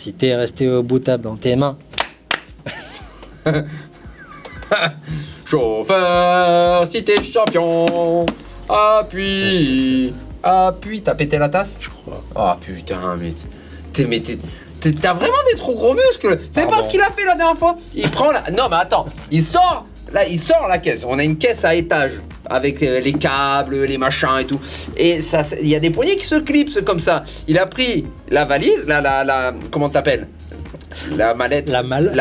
Si t'es resté au bout table dans tes mains. Chauffeur, si t'es champion, appuie. Appuie, t'as pété la tasse? Je crois. Oh putain, mais t'as vraiment des trop gros muscles. C'est pas ce qu'il a fait la dernière fois. Il prend la... Non mais attends, il sort la caisse. On a une caisse à étage avec les câbles, les machins et tout. Et ça, il y a des poignées qui se clipsent comme ça. Il a pris la valise, la comment t'appelles? La mallette. La malle.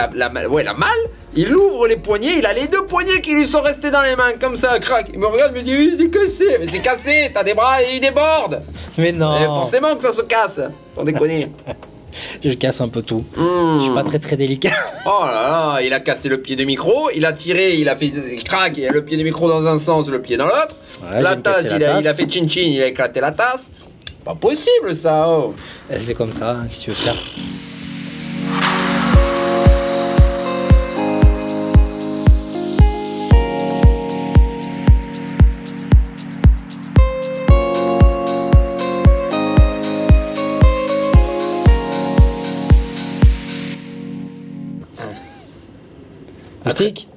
Ouais, la malle. Il ouvre les poignets, il a les deux poignets qui lui sont restés dans les mains, comme ça, crac. Il me regarde, il me dit, oui, c'est cassé. Mais c'est cassé, t'as des bras et ils débordent. Mais non. Et forcément que ça se casse, sans déconner. Je casse un peu tout. Je suis pas très délicat. Oh là là, il a cassé le pied du micro, il a tiré, il a fait crac, il a le pied du micro dans un sens, le pied dans l'autre. Ouais, la tasse, il a fait chin-chin, il a éclaté la tasse. Pas possible ça, oh. C'est comme ça, hein, qu'est-ce que tu veux faire?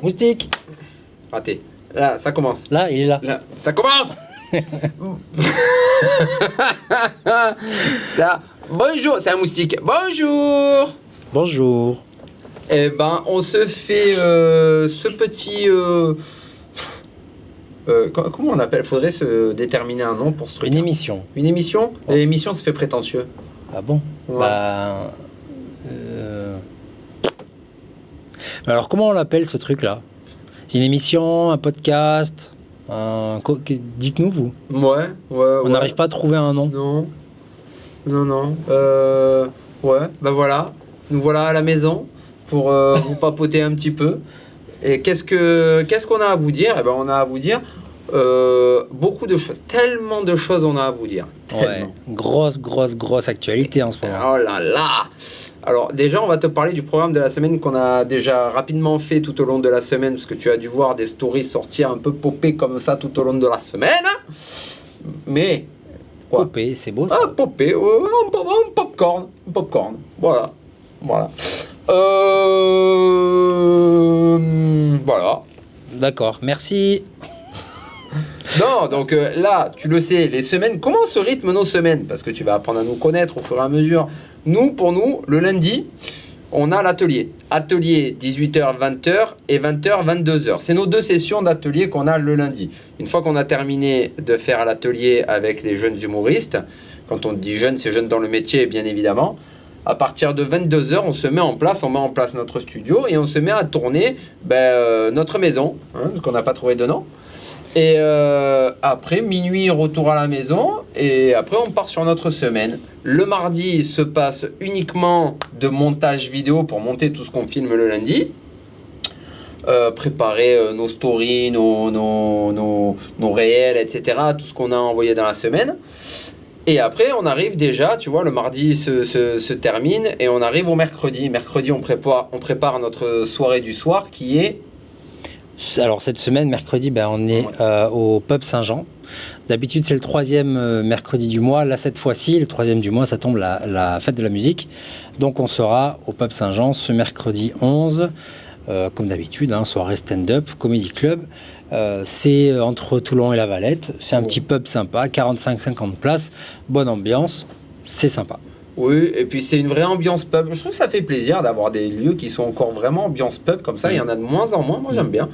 Moustique. Raté. Là, ça commence. Là, il est là. Là, ça commence. Ça. Bonjour, c'est un moustique. Bonjour. Bonjour. Eh ben, on se fait ce petit... comment on appelle? Faudrait se déterminer un nom pour ce truc. Une émission. Une émission? L'émission, ça fait prétentieux. Ah bon? Ouais. Bah... Alors, comment on l'appelle, ce truc-là? C'est une émission, un podcast, dites-nous, vous. Ouais. On n'arrive pas à trouver un nom. Non. Ouais, ben voilà. Nous voilà à la maison pour vous papoter un petit peu. Et qu'est-ce qu'on a à vous dire? Eh ben, on a à vous dire beaucoup de choses. Tellement de choses on a à vous dire. Ouais. Grosse actualité en ce moment. Oh là là! Alors déjà, on va te parler du programme de la semaine qu'on a déjà rapidement fait tout au long de la semaine, parce que tu as dû voir des stories sortir un peu popées comme ça tout au long de la semaine. Mais... quoi? Popé, c'est beau ça. Ah, popé, un popcorn. Voilà. Voilà. D'accord, merci. Non, donc là, tu le sais, les semaines, comment se rythment nos semaines? Parce que tu vas apprendre à nous connaître au fur et à mesure. Pour nous, le lundi, on a l'atelier. Atelier 18h, 20h et 20h, 22h. C'est nos deux sessions d'atelier qu'on a le lundi. Une fois qu'on a terminé de faire l'atelier avec les jeunes humoristes, quand on dit jeunes, c'est jeunes dans le métier, bien évidemment. À partir de 22h, on met en place notre studio et on se met à tourner notre maison, qu'on n'a pas trouvé de nom. Et après, minuit, retour à la maison. Et après, on part sur notre semaine. Le mardi se passe uniquement de montage vidéo pour monter tout ce qu'on filme le lundi. Préparer nos stories, nos réels, etc. Tout ce qu'on a envoyé dans la semaine. Et après, on arrive déjà, tu vois, le mardi se termine. Et on arrive au mercredi. Mercredi, on prépare notre soirée du soir qui est... Alors cette semaine, mercredi, on est au Pub Saint-Jean. D'habitude, c'est le 3e mercredi du mois. Là, cette fois-ci, le 3e du mois, ça tombe la fête de la musique. Donc, on sera au Pub Saint-Jean ce mercredi 11, comme d'habitude, soirée stand-up, comedy club. C'est entre Toulon et La Valette. C'est un petit pub sympa, 45-50 places, bonne ambiance, c'est sympa. Oui, et puis c'est une vraie ambiance pub. Je trouve que ça fait plaisir d'avoir des lieux qui sont encore vraiment ambiance pub comme ça. Il y en a de moins en moins. Moi, j'aime bien.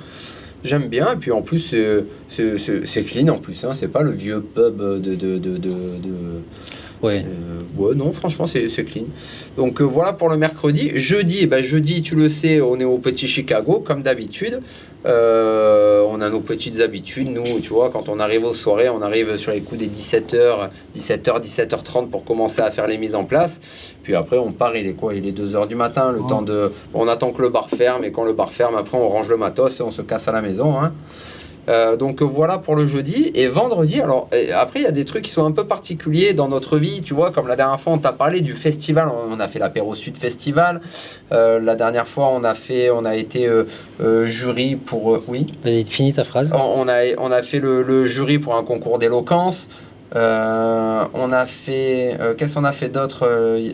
Et puis en plus, c'est clean en plus. C'est pas le vieux pub Ouais. Non, franchement, c'est clean. Donc voilà pour le mercredi. Jeudi, tu le sais, on est au Petit Chicago, comme d'habitude. On a nos petites habitudes. Nous, tu vois, quand on arrive aux soirées, on arrive sur les coups des 17h, 17h30 pour commencer à faire les mises en place. Puis après, on part, il est 2h du matin, le temps de... On attend que le bar ferme, et quand le bar ferme, après, on range le matos et on se casse à la maison, donc voilà pour le jeudi. Et vendredi, alors après il y a des trucs qui sont un peu particuliers dans notre vie, tu vois, comme la dernière fois on t'a parlé du festival, on a fait l'apéro Sud Festival, la dernière fois on a été jury pour... oui. Vas-y, finis ta phrase. On a fait le jury pour un concours d'éloquence. On a fait... qu'est-ce qu'on a fait d'autre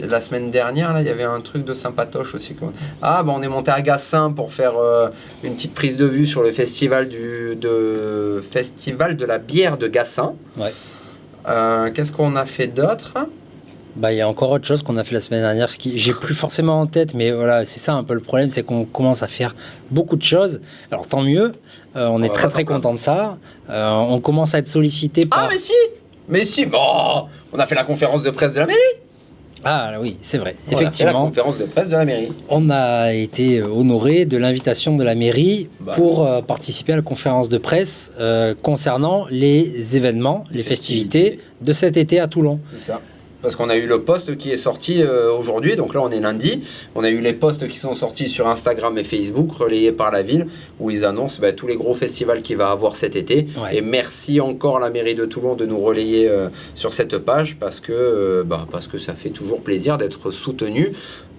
la semaine dernière là, il y avait un truc de sympatoche aussi. On est monté à Gassin pour faire une petite prise de vue sur le festival festival de la bière de Gassin. Ouais. Qu'est-ce qu'on a fait d'autre ? Il y a encore autre chose qu'on a fait la semaine dernière, ce qui j'ai plus forcément en tête, mais voilà, c'est ça un peu le problème, c'est qu'on commence à faire beaucoup de choses. Alors tant mieux, on est très très content de ça. On commence à être sollicité par... Ah mais si, bon, on a fait la conférence de presse de la mairie. Ah oui, c'est vrai, On effectivement. a fait la conférence de presse de la mairie. On a été honoré de l'invitation de la mairie pour participer à la conférence de presse concernant les événements, les festivités de cet été à Toulon. C'est ça. Parce qu'on a eu le post qui est sorti aujourd'hui, donc là on est lundi. On a eu les posts qui sont sortis sur Instagram et Facebook, relayés par la ville, où ils annoncent tous les gros festivals qu'il va avoir cet été. Ouais. Et merci encore à la mairie de Toulon de nous relayer sur cette page, parce que ça fait toujours plaisir d'être soutenu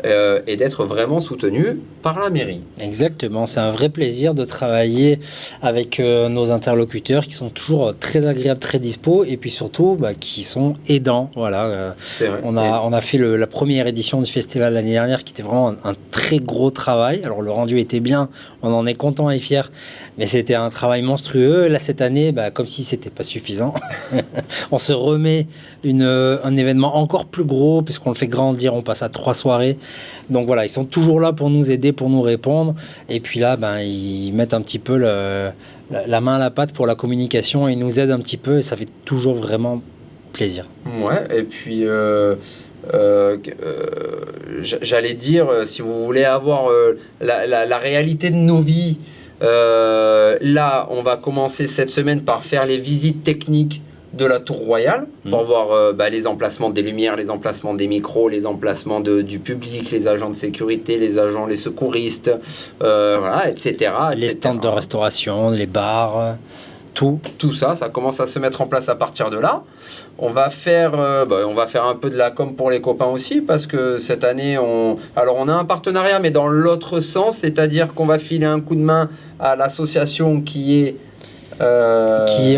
et d'être vraiment soutenu par la mairie. Exactement, c'est un vrai plaisir de travailler avec nos interlocuteurs qui sont toujours très agréables, très dispo, et puis surtout qui sont aidants. Voilà. On a fait la première édition du festival l'année dernière qui était vraiment un très gros travail. Alors le rendu était bien, on en est content et fier, mais c'était un travail monstrueux. Là cette année, comme si c'était pas suffisant, on se remet un événement encore plus gros puisqu'on le fait grandir, on passe à 3 soirées. Donc voilà, ils sont toujours là pour nous aider, pour nous répondre, et puis là ils mettent un petit peu la main à la pâte pour la communication et ils nous aident un petit peu, et ça fait toujours vraiment plaisir. Ouais, et puis j'allais dire, si vous voulez avoir la réalité de nos vies, là on va commencer cette semaine par faire les visites techniques de la Tour Royale pour voir les emplacements des lumières, les emplacements des micros, les emplacements du public, les agents de sécurité, les secouristes, etc. Les stands de restauration, les bars... Tout ça commence à se mettre en place à partir de là. On va faire un peu de la com pour les copains aussi, parce que cette année, on a un partenariat, mais dans l'autre sens, c'est-à-dire qu'on va filer un coup de main à l'association qui est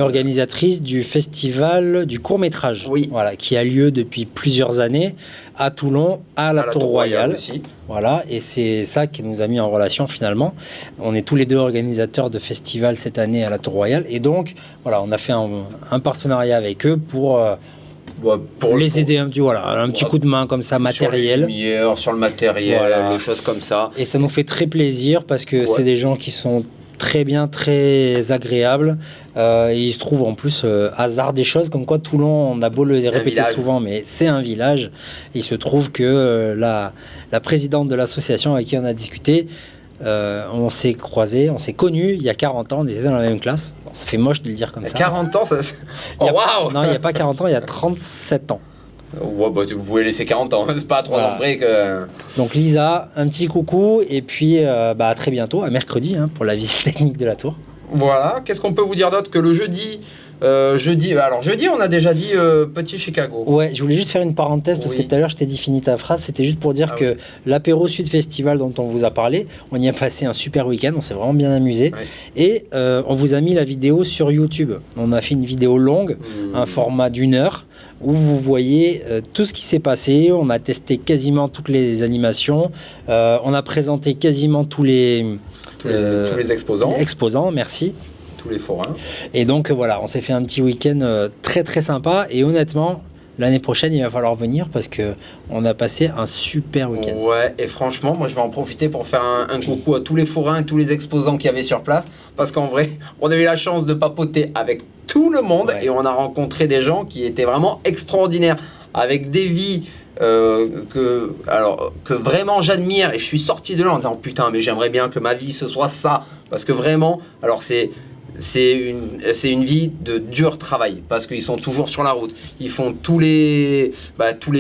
organisatrice du festival du court-métrage, oui. Voilà, qui a lieu depuis plusieurs années à Toulon, à la Tour Royale aussi. Voilà, et c'est ça qui nous a mis en relation finalement. On est tous les deux organisateurs de festivals cette année à la Tour Royale, et donc voilà, on a fait un partenariat avec eux pour les aider un petit coup de main comme ça, matériel. Sur le matériel, des choses comme ça. Et ça nous fait très plaisir parce que c'est des gens qui sont très bien, très agréable, et il se trouve en plus hasard des choses comme quoi Toulon, on a beau le répéter souvent, mais c'est un village. Il se trouve que la présidente de l'association avec qui on a discuté, on s'est croisés, on s'est connus il y a 40 ans, on était dans la même classe. Bon, ça fait moche de le dire comme ça. 40 ans, ça... Waouh. Non, il n'y a pas 40 ans, il y a 37 ans. Ouais, vous pouvez laisser 40 ans, c'est pas à 3 ans près que... Donc Lisa, un petit coucou, et puis à très bientôt, à mercredi, pour la visite technique de la tour. Voilà, qu'est-ce qu'on peut vous dire d'autre que le jeudi, on a déjà dit Petit Chicago. Ouais, je voulais juste faire une parenthèse parce que tout à l'heure je t'ai dit finis ta phrase, c'était juste pour dire que l'apéro Sud Festival dont on vous a parlé, on y a passé un super week-end, on s'est vraiment bien amusé, et on vous a mis la vidéo sur YouTube. On a fait une vidéo longue, un format d'1 heure, où vous voyez tout ce qui s'est passé. On a testé quasiment toutes les animations, on a présenté quasiment tous les exposants, merci. Tous les forains. Et donc voilà, on s'est fait un petit week-end très très sympa, et honnêtement, l'année prochaine, il va falloir venir parce qu'on a passé un super week-end. Ouais, et franchement, moi je vais en profiter pour faire un coucou à tous les forains et tous les exposants qu'il y avait sur place, parce qu'en vrai, on a eu la chance de papoter avec tout le monde, et on a rencontré des gens qui étaient vraiment extraordinaires, avec des vies que vraiment j'admire, et je suis sorti de là en disant putain, mais j'aimerais bien que ma vie ce soit ça, parce que vraiment, alors c'est une vie de dur travail, parce qu'ils sont toujours sur la route, ils font tous les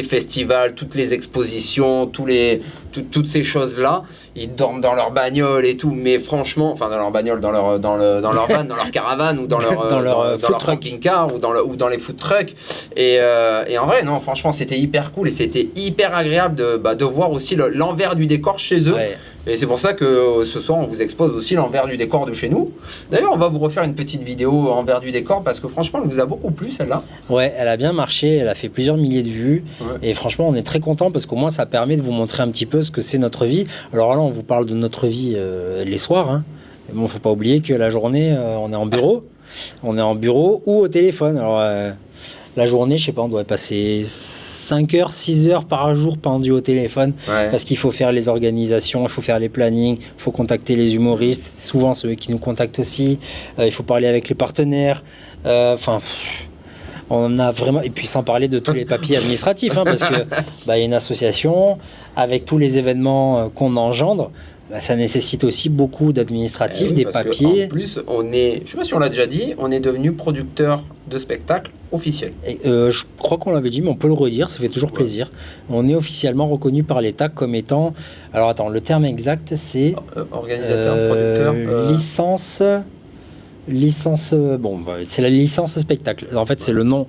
festivals, toutes les expositions, toutes ces choses-là, ils dorment dans leur bagnole et tout, mais franchement, enfin dans leur bagnole, dans leur van, dans leur caravane, ou dans leur camping car, ou dans les food trucks, et en vrai, non, franchement, c'était hyper cool, et c'était hyper agréable de voir aussi l'envers du décor chez eux. Et c'est pour ça que ce soir, on vous expose aussi l'envers du décor de chez nous. D'ailleurs, on va vous refaire une petite vidéo envers du décor parce que franchement, elle vous a beaucoup plu, celle-là. Ouais, elle a bien marché, elle a fait plusieurs milliers de vues. Ouais. Et franchement, on est très content parce qu'au moins, ça permet de vous montrer un petit peu ce que c'est notre vie. Alors là, on vous parle de notre vie les soirs. Hein. Mais bon, faut pas oublier que la journée, on est en bureau. On est en bureau ou au téléphone. Alors, la journée, je sais pas, on doit passer 5 heures, 6 heures par jour pendu au téléphone parce qu'il faut faire les organisations, il faut faire les plannings, il faut contacter les humoristes, souvent ceux qui nous contactent aussi, il faut parler avec les partenaires, on a vraiment, et puis sans parler de tous les papiers administratifs, hein, parce que y a une association avec tous les événements qu'on engendre. Ça nécessite aussi beaucoup d'administratifs, des papiers. En plus, je sais pas si on l'a déjà dit, on est devenu producteur de spectacles officiel. Et, je crois qu'on l'avait dit, mais on peut le redire, ça fait toujours plaisir. On est officiellement reconnu par l'État comme étant... Alors attends, le terme exact, c'est... organisateur, producteur... Licence, c'est la licence spectacle. En fait, c'est le nom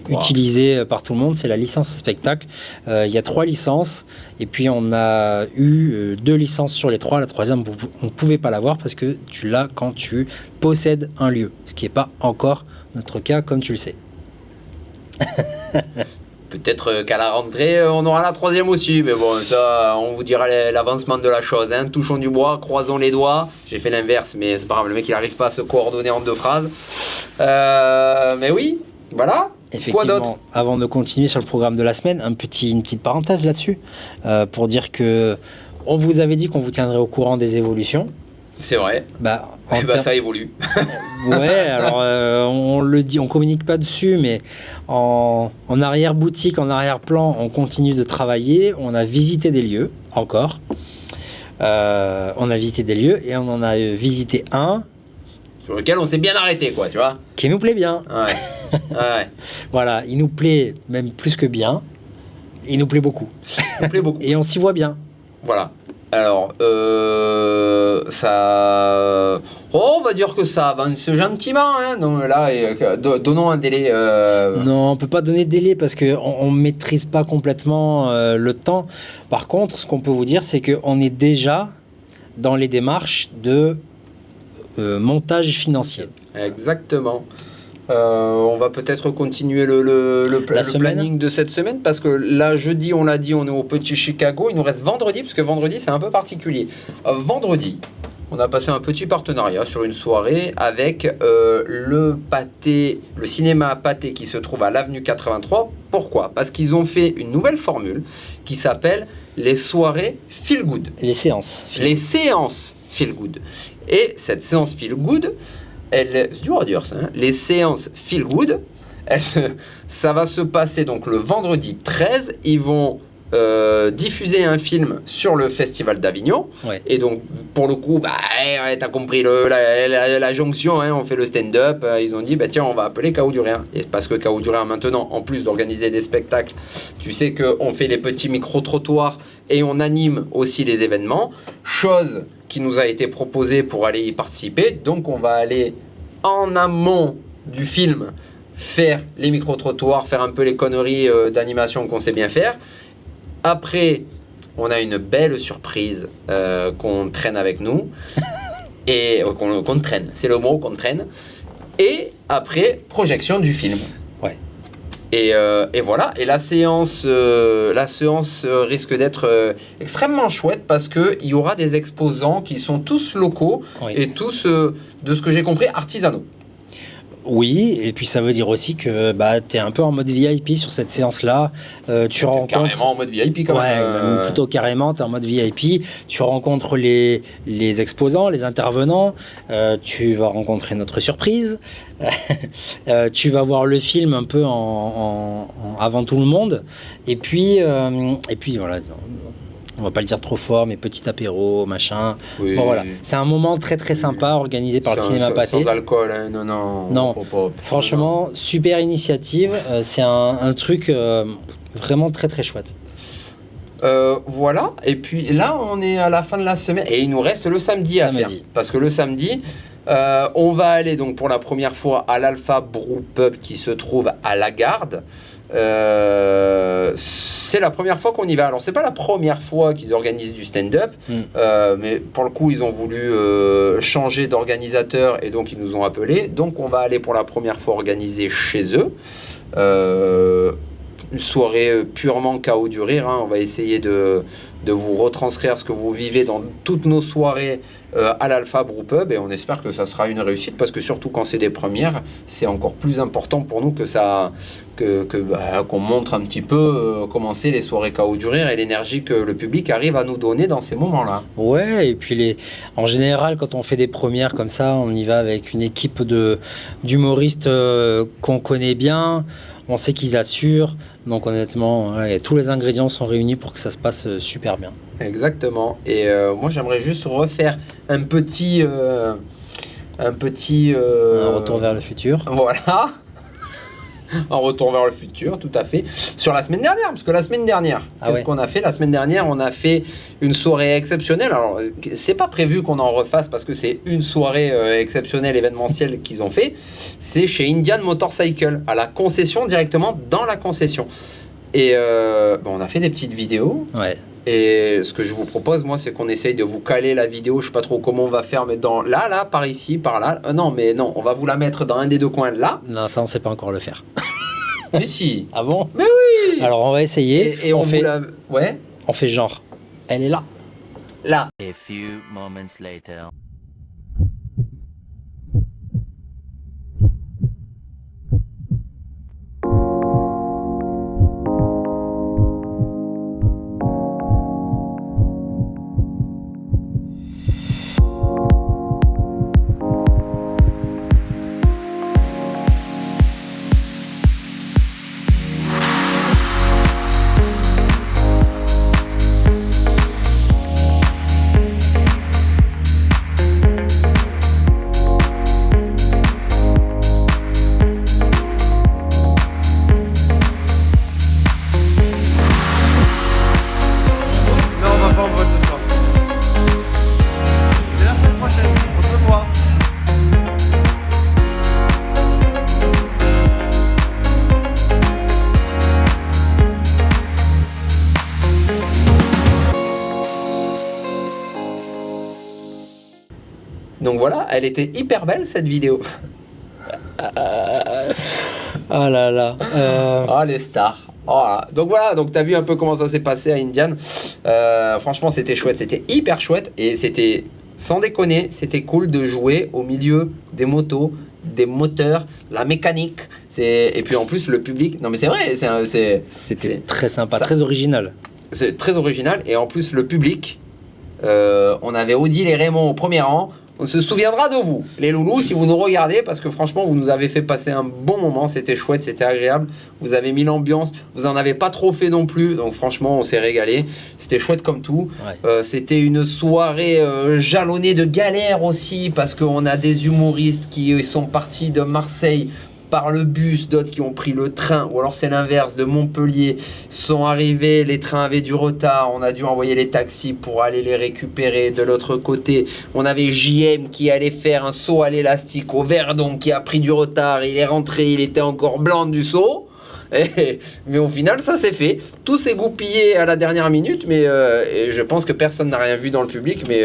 utilisé par tout le monde, c'est la licence spectacle. Il y a 3 licences, et puis on a eu 2 licences sur les 3. La troisième, on ne pouvait pas l'avoir parce que tu l'as quand tu possèdes un lieu, ce qui n'est pas encore notre cas, comme tu le sais. Peut-être qu'à la rentrée, on aura la 3e aussi, mais bon, ça, on vous dira l'avancement de la chose. Hein. Touchons du bois, croisons les doigts. J'ai fait l'inverse, mais c'est pas grave, le mec, il n'arrive pas à se coordonner en 2 phrases. Mais oui, voilà. Effectivement, quoi d'autre ? Avant de continuer sur le programme de la semaine, une petite parenthèse là-dessus, pour dire que on vous avait dit qu'on vous tiendrait au courant des évolutions. C'est vrai. Ça évolue. Ouais, alors on le dit, on communique pas dessus, mais en arrière-boutique, en arrière-plan, on continue de travailler. On a visité des lieux, encore. On a visité des lieux et on en a visité un. Sur lequel on s'est bien arrêté, quoi, tu vois. Qui nous plaît bien. Ouais. Ouais. Voilà, il nous plaît même plus que bien. Il nous plaît beaucoup. Il nous plaît beaucoup. Et on s'y voit bien. Voilà. Alors, ça... on va dire que ça avance gentiment. Hein. Donc là, donnons un délai. Non, on ne peut pas donner de délai parce qu'on ne maîtrise pas complètement le temps. Par contre, ce qu'on peut vous dire, c'est qu'on est déjà dans les démarches de montage financier. Exactement. On va peut-être continuer le planning de cette semaine parce que là, jeudi, on l'a dit, on est au Petit Chicago. Il nous reste vendredi parce que vendredi, c'est un peu particulier. Vendredi, on a passé un petit partenariat sur une soirée avec le cinéma Pâté qui se trouve à l'avenue 83. Pourquoi ? Parce qu'ils ont fait une nouvelle formule qui s'appelle les soirées Feel Good. Les séances. Les séances Feel Good. Et cette séance Feel Good... c'est dur à dire ça, hein. Les séances Feel Good, ça va se passer donc le vendredi 13. Ils vont diffuser un film sur le Festival d'Avignon. Ouais. Et donc, pour le coup, t'as compris la jonction, hein, on fait le stand-up. Ils ont dit, tiens, on va appeler Chaos du Rire. Et parce que Chaos du Rire, maintenant, en plus d'organiser des spectacles, tu sais qu'on fait les petits micro-trottoirs et on anime aussi les événements. Chose qui nous a été proposée pour aller y participer. Donc, on va aller en amont du film faire les micro-trottoirs, faire un peu les conneries d'animation qu'on sait bien faire. Après, on a une belle surprise qu'on traîne avec nous. Et qu'on traîne, c'est le mot, qu'on traîne. Et après, projection du film. Ouais. Et voilà. Et la séance risque d'être extrêmement chouette parce qu'il y aura des exposants qui sont tous locaux et tous, de ce que j'ai compris, artisanaux. Oui, et puis ça veut dire aussi que tu es un peu en mode VIP sur cette séance-là. Tu rencontres... Carrément en mode VIP quand même. Ouais, plutôt carrément, tu es en mode VIP. Tu rencontres les exposants, les intervenants. Tu vas rencontrer notre surprise. Tu vas voir le film un peu avant tout le monde. Et puis voilà... On va pas le dire trop fort, mais petit apéro, machin. Oui. Bon, voilà. C'est un moment très très sympa organisé par le cinéma Pâté. Sans alcool, hein. Non. Non. Franchement, super initiative. C'est un truc vraiment très très chouette. Voilà. Et puis là, on est à la fin de la semaine et il nous reste le samedi à faire. Parce que le samedi, on va aller donc pour la première fois à l'Alpha Brew Pub qui se trouve à La Garde. C'est la première fois qu'on y va. Alors, c'est pas la première fois qu'ils organisent du stand-up, mais pour le coup, ils ont voulu changer d'organisateur et donc ils nous ont appelés. Donc, on va aller pour la première fois organiser chez eux. Une soirée purement chaos du rire. On va essayer de vous retranscrire ce que vous vivez dans toutes nos soirées à l'Alpha Brew Pub, et on espère que ça sera une réussite, parce que surtout quand c'est des premières, c'est encore plus important pour nous qu'on montre un petit peu comment c'est les soirées chaos du rire et l'énergie que le public arrive à nous donner dans ces moments-là. Ouais, et puis en général, quand on fait des premières comme ça, on y va avec une équipe d'humoristes qu'on connaît bien. On sait qu'ils assurent, donc honnêtement, tous les ingrédients sont réunis pour que ça se passe super bien. Exactement. Et moi, j'aimerais juste refaire un petit Un retour vers le futur. Voilà. Un retour vers le futur, tout à fait. Sur la semaine dernière, parce que la semaine dernière, qu'est-ce qu'on a fait ? La semaine dernière, on a fait une soirée exceptionnelle. Alors, c'est pas prévu qu'on en refasse parce que c'est une soirée exceptionnelle, événementielle qu'ils ont fait. C'est chez Indian Motorcycle, à la concession, directement dans la concession. Et on a fait des petites vidéos. Ouais. Et ce que je vous propose, moi, c'est qu'on essaye de vous caler la vidéo. Je sais pas trop comment on va faire, mais là, par ici, par là. Non, on va vous la mettre dans un des deux coins, là. Non, ça, on sait pas encore le faire. Mais si. Ah bon ? Mais oui. Alors, on va essayer. Et on fait... Ouais. On fait genre, elle est là. Là. A few moments later. Donc voilà, elle était hyper belle cette vidéo. Ah là là. Oh les stars. Voilà. Donc voilà, donc t'as vu un peu comment ça s'est passé à Indian. Franchement, c'était chouette, c'était hyper chouette et c'était, sans déconner, c'était cool de jouer au milieu des motos, des moteurs, la mécanique. Et puis en plus le public. Non mais c'est vrai, C'était très sympa, très original. C'est très original et en plus le public. On avait Odile et Raymond au premier rang. On se souviendra de vous, les loulous, si vous nous regardez, parce que franchement, vous nous avez fait passer un bon moment. C'était chouette, c'était agréable. Vous avez mis l'ambiance. Vous en avez pas trop fait non plus. Donc franchement, on s'est régalé. C'était chouette comme tout. Ouais. C'était une soirée jalonnée de galères aussi, parce qu'on a des humoristes qui sont partis de Marseille par le bus, d'autres qui ont pris le train, ou alors c'est l'inverse, de Montpellier, sont arrivés, les trains avaient du retard, on a dû envoyer les taxis pour aller les récupérer. De l'autre côté, on avait JM qui allait faire un saut à l'élastique au Verdon, qui a pris du retard, il est rentré, il était encore blanc du saut. Mais au final, ça s'est fait. Tout s'est goupillé à la dernière minute, mais je pense que personne n'a rien vu dans le public. Mais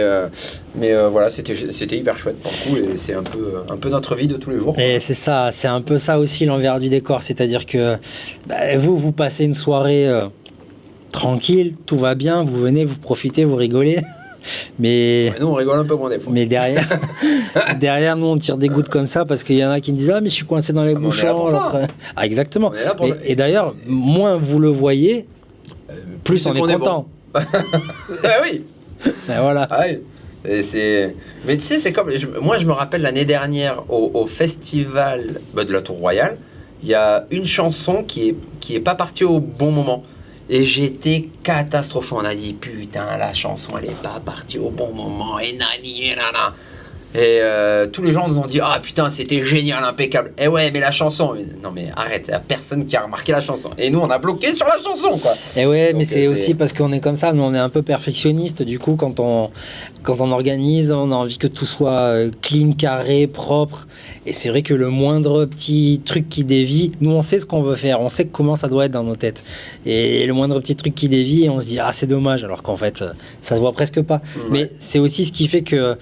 voilà, c'était hyper chouette pour le coup, et c'est un peu notre vie de tous les jours. Et c'est ça, c'est un peu ça aussi l'envers du décor. C'est-à-dire que vous passez une soirée tranquille, tout va bien, vous venez, vous profitez, vous rigolez. Mais nous on rigole un peu moins des fois. Mais derrière nous on tire des gouttes comme ça parce qu'il y en a qui me disent ah mais je suis coincé dans les bouchons. Ah exactement. Et d'ailleurs moins vous le voyez, plus on est content. Bon. Oui. Ben voilà. Ah oui. Mais tu sais c'est comme moi je me rappelle l'année dernière au festival de la Tour Royale, il y a une chanson qui est pas partie au bon moment. Et j'étais catastrophé. On a dit putain, la chanson elle est pas partie au bon moment. Et nani, et nana. Et tous les gens nous ont dit ah putain c'était génial, impeccable. Et ouais mais la chanson, non mais arrête, il y a personne qui a remarqué la chanson. Et nous on a bloqué sur la chanson quoi. Et ouais, Donc, mais c'est aussi parce qu'on est comme ça, nous on est un peu perfectionniste, du coup quand on organise, on a envie que tout soit clean, carré, propre. Et c'est vrai que le moindre petit truc qui dévie, nous on sait ce qu'on veut faire, on sait comment ça doit être dans nos têtes. Et le moindre petit truc qui dévie, on se dit ah c'est dommage, alors qu'en fait ça se voit presque pas. Ouais. Mais c'est aussi ce qui fait que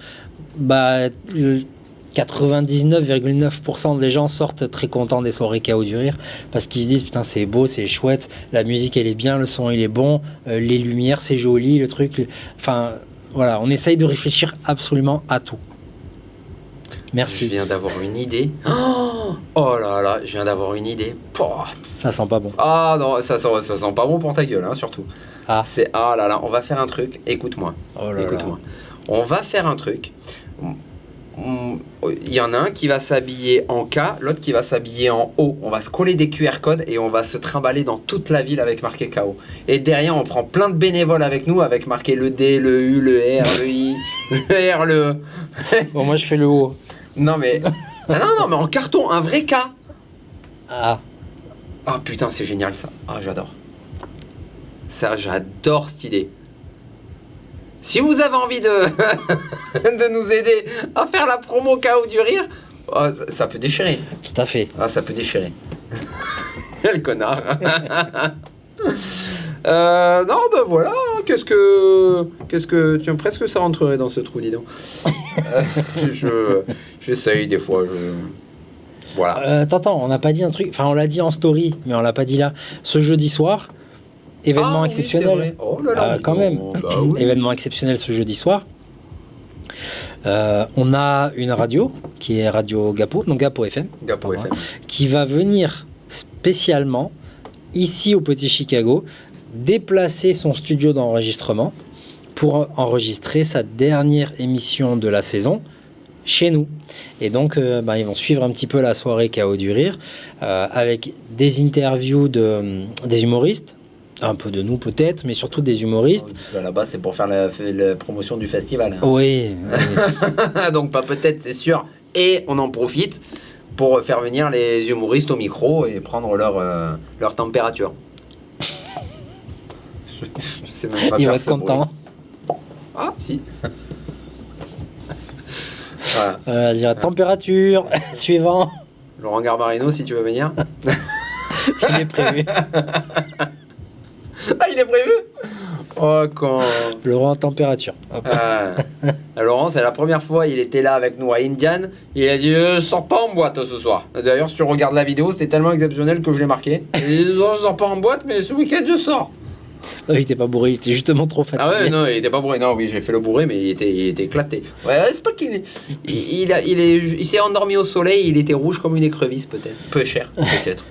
99,9% des gens sortent très contents des soirées Chaos du Rire parce qu'ils se disent putain c'est beau, c'est chouette, la musique elle est bien, le son il est bon, les lumières c'est joli, le truc, enfin voilà, on essaye de réfléchir absolument à tout. Merci. Je viens d'avoir une idée. Oh là là, je viens d'avoir une idée. Pouah. Ça sent pas bon. Ah non, ça sent pas bon pour ta gueule, hein, surtout. Ah. C'est ah là là, on va faire un truc. Écoute-moi. Oh là Écoute-moi. On va faire un truc. Il y en a un qui va s'habiller en K, l'autre qui va s'habiller en O. On va se coller des QR codes et on va se trimballer dans toute la ville avec marqué KO. Et derrière, on prend plein de bénévoles avec nous, avec marqué le D, le U, le R, le I, le R, le E. Bon, moi je fais le haut. Non mais non mais en carton, un vrai K. Ah. Ah putain, c'est génial ça. Ah, j'adore. Ça, j'adore cette idée. Si vous avez envie de de nous aider à faire la promo KO du Rire, oh, ça peut déchirer. Tout à fait. Ah, ça peut déchirer. Le connard. Non, ben voilà. Qu'est-ce que tiens, presque ça rentrerait dans ce trou, dis donc. J'essaye des fois. Voilà. Attends, on n'a pas dit un truc. Enfin, on l'a dit en story, mais on l'a pas dit là. Ce jeudi soir, événement exceptionnel. Oui, oh là là, quand même. Bah oui. Événement exceptionnel ce jeudi soir. On a une radio qui est Radio Gapo, donc Gapo FM. Gapo FM. Qui va venir spécialement ici au Petit Chicago déplacer son studio d'enregistrement pour enregistrer sa dernière émission de la saison chez nous. Et donc ils vont suivre un petit peu la soirée Chaos du Rire avec des interviews des humoristes, un peu de nous peut-être, mais surtout des humoristes. Là-bas, c'est pour faire la promotion du festival. Hein. Oui. Donc pas peut-être, c'est sûr. Et on en profite pour faire venir les humoristes au micro et prendre leur température. Je sais même pas Il faire va être ce content. bruit. Ah, si. Voilà. Dire température, suivant. Laurent Garbarino, si tu veux venir. Il est prévu. Ah, il est prévu. Oh, quand... Laurent température. Hop. Laurent, c'est la première fois, il était là avec nous à Indian. Il a dit je sors pas en boîte ce soir. D'ailleurs, si tu regardes la vidéo, c'était tellement exceptionnel que je l'ai marqué. Il dit je sors pas en boîte, mais ce week-end je sors. Il était pas bourré, il était justement trop fatigué. Ah ouais, non, il était pas bourré. Non, oui, j'ai fait le bourré, mais il était éclaté. Ouais, c'est pas qu'il il s'est endormi au soleil, il était rouge comme une écrevisse, peut-être. Peu cher, peut-être.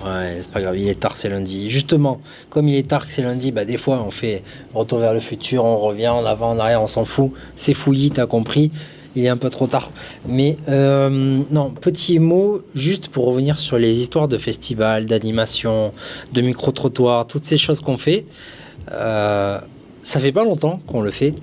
Ouais, c'est pas grave, il est tard, c'est lundi. Justement, comme il est tard, c'est lundi, des fois on fait retour vers le futur, on revient en avant, en arrière, on s'en fout. C'est fouillis, t'as compris. Il est un peu trop tard. Mais non, petit mot, juste pour revenir sur les histoires de festivals, d'animation, de micro-trottoirs, toutes ces choses qu'on fait. Ça fait pas longtemps qu'on le fait.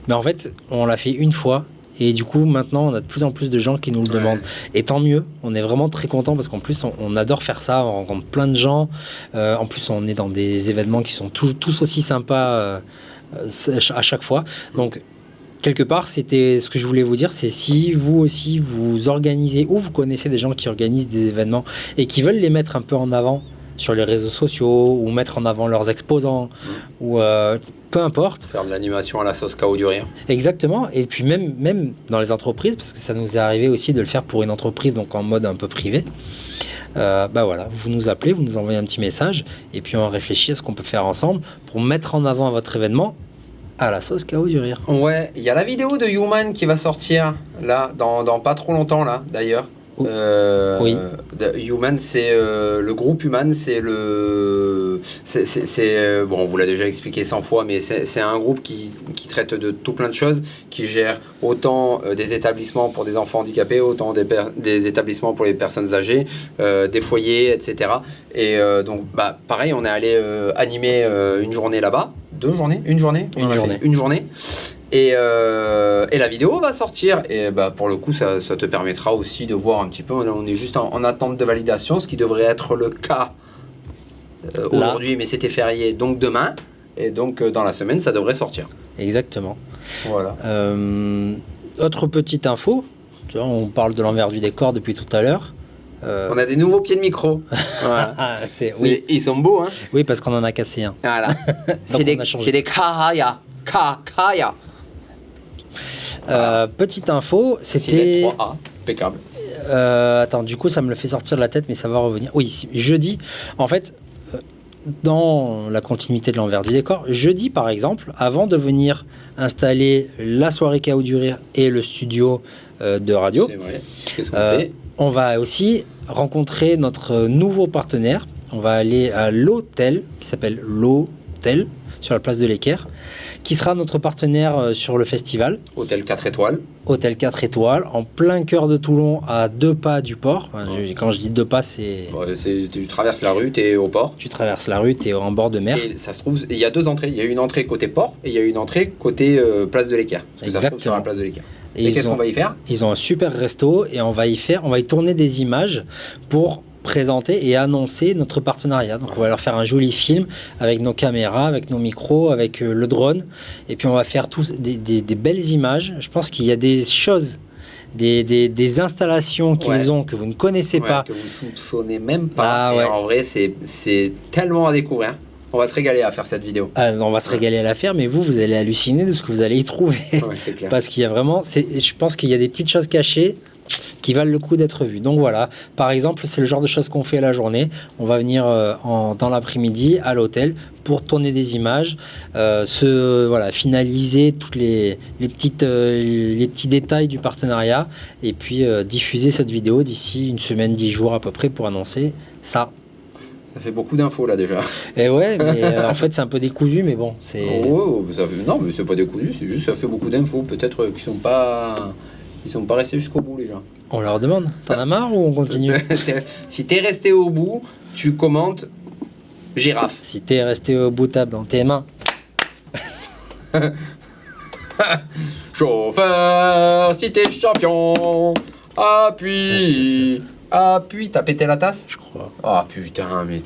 Mais en fait, on l'a fait une fois. Et du coup, maintenant, on a de plus en plus de gens qui nous le demandent. Et tant mieux, on est vraiment très contents parce qu'en plus, on adore faire ça. On rencontre plein de gens. En plus, on est dans des événements qui sont tous aussi sympas à chaque fois. Donc, quelque part, c'était ce que je voulais vous dire, c'est si vous aussi vous organisez ou vous connaissez des gens qui organisent des événements et qui veulent les mettre un peu en avant sur les réseaux sociaux ou mettre en avant leurs exposants ou peu importe. Faire de l'animation à la sauce Chaos du Rire. Exactement. Et puis même dans les entreprises, parce que ça nous est arrivé aussi de le faire pour une entreprise, donc en mode un peu privé. Voilà, vous nous appelez, vous nous envoyez un petit message et puis on réfléchit à ce qu'on peut faire ensemble pour mettre en avant votre événement à la sauce Chaos du Rire. Ouais, il y a la vidéo de Human qui va sortir là, dans pas trop longtemps là, d'ailleurs. Oui. Human, c'est le groupe Human, c'est bon, on vous l'a déjà expliqué 100 fois, mais c'est un groupe qui traite de tout plein de choses, qui gère autant des établissements pour des enfants handicapés, autant des établissements pour les personnes âgées, des foyers, etc. Et donc, pareil, on est allé animer une journée là-bas. 2 journées? Une journée? Une journée. Une journée. Et la vidéo va sortir. Et bah, pour le coup, ça te permettra aussi de voir un petit peu. On est juste en attente de validation, ce qui devrait être le cas aujourd'hui, mais c'était férié, donc demain. Et donc, dans la semaine, ça devrait sortir. Exactement. Voilà. Autre petite info, tu vois, on parle de l'envers du décor depuis tout à l'heure. On a des nouveaux pieds de micro. Voilà. Oui. Ils sont beaux, hein. Oui, parce qu'on en a cassé un. Voilà. Donc, on a changé. C'est des Kahaya. Kahaya. Petite info, C'est c'était... 3A. Impeccable. Attends, du coup, ça me le fait sortir de la tête, mais ça va revenir. Oui, jeudi, en fait, dans la continuité de l'envers du décor, jeudi, par exemple, avant de venir installer la soirée Chaos du Rire et le studio de radio, C'est vrai. Qu'est-ce qu'on fait? on va aussi rencontrer notre nouveau partenaire. On va aller à l'hôtel, qui s'appelle l'Hôtel, sur la place de l'Équerre, qui sera notre partenaire sur le festival. Hôtel 4 étoiles. Hôtel 4 étoiles, en plein cœur de Toulon, à 2 pas du port. Enfin, quand je dis 2 pas, c'est... Bon, tu traverses la rue, tu es au port. Tu traverses la rue, tu es en bord de mer. Et ça se trouve, il y a 2 entrées. Il y a une entrée côté port et il y a une entrée côté place de l'Équerre. Parce que ça se trouve sur la place de l'Équerre. Et qu'est-ce qu'on va y faire? Ils ont un super resto et on va y tourner des images pour présenter et annoncer notre partenariat. Donc on va leur faire un joli film avec nos caméras, avec nos micros, avec le drone. Et puis on va faire tous des belles images. Je pense qu'il y a des choses, des installations qu'ils ont que vous ne connaissez pas. Que vous soupçonnez même pas. Ah, et ouais. en vrai, c'est tellement à découvrir. On va se régaler à faire cette vidéo. On va se régaler à la faire, mais vous allez halluciner de ce que vous allez y trouver. Ouais, c'est clair. Parce qu'il y a vraiment, je pense qu'il y a des petites choses cachées qui valent le coup d'être vues. Donc voilà, par exemple, c'est le genre de choses qu'on fait la journée. On va venir dans l'après-midi à l'hôtel pour tourner des images, finaliser toutes les petits détails du partenariat et puis diffuser cette vidéo d'ici une semaine, 10 jours à peu près pour annoncer ça. Ça fait beaucoup d'infos là déjà. Et ouais, mais en fait c'est un peu décousu, mais bon, c'est... Non, mais c'est pas décousu, c'est juste ça fait beaucoup d'infos. Peut-être qu'ils sont pas restés jusqu'au bout les gens. On leur demande. T'en as marre ou on continue? Si t'es resté au bout, tu commentes girafe. Si t'es resté au bout table dans tes mains. Chauffeur, si t'es champion, appuie. Appuie, t'as pété la tasse? Je crois. Oh putain, mais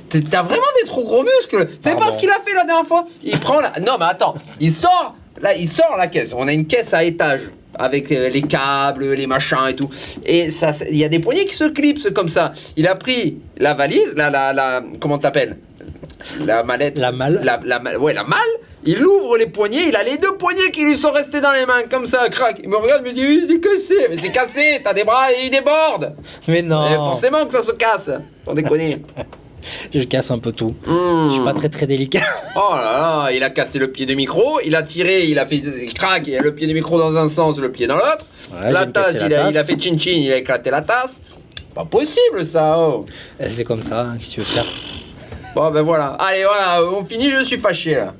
t'as vraiment des trop gros muscles. C'est pas ce qu'il a fait la dernière fois. Il prend la... Non mais attends, il sort la caisse. On a une caisse à étage avec les câbles, les machins et tout. Et ça, il y a des poignées qui se clipsent comme ça. Il a pris la valise, comment t'appelles? La mallette. La malle. La malle. Il ouvre les poignets, il a les 2 poignets qui lui sont restés dans les mains, comme ça, crac. Il me regarde, il me dit, oui, c'est cassé. Mais c'est cassé, t'as des bras et il déborde. Mais non. Et forcément que ça se casse, sans déconner. Je casse un peu tout. Je suis pas très très délicat. Oh là là, il a cassé le pied du micro, il a tiré, il a fait crac, il a le pied du micro dans un sens, le pied dans l'autre. Ouais, La tasse, il a fait chin-chin, il a éclaté la tasse. Pas possible ça, oh. C'est comme ça, hein, qu'est-ce que tu veux faire? Bon ben voilà, allez voilà, on finit, je suis fâché là.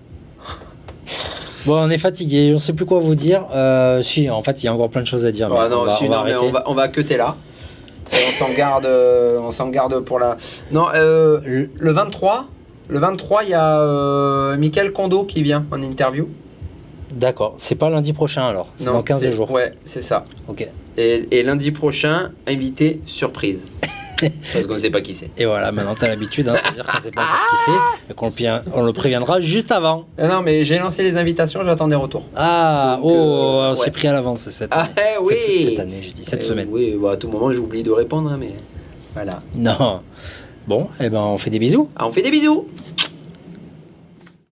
Bon, on est fatigué, on sait plus quoi vous dire. Si, en fait, il y a encore plein de choses à dire. Oh, non, on va cutter là. Et on s'en garde pour la... Non, le 23, il y a Mickaël Kondo qui vient en interview. D'accord, c'est pas lundi prochain alors, c'est dans 15 jours. Ouais, c'est ça. Ok. Et lundi prochain, invité surprise. Parce qu'on ne sait pas qui c'est. Et voilà, maintenant t'as l'habitude, hein, ça veut dire qu'on sait pas encore qui c'est, et qu'on le préviendra juste avant. Non, mais j'ai lancé les invitations, j'attends des retours. Ah, donc, on s'est ouais. pris à l'avance cette année. Ah, oui. Cette année, j'ai dit, cette semaine. Oui, bah, à tout moment, j'oublie de répondre, hein, mais voilà. Non. Bon, eh ben on fait des bisous. Ah, on fait des bisous.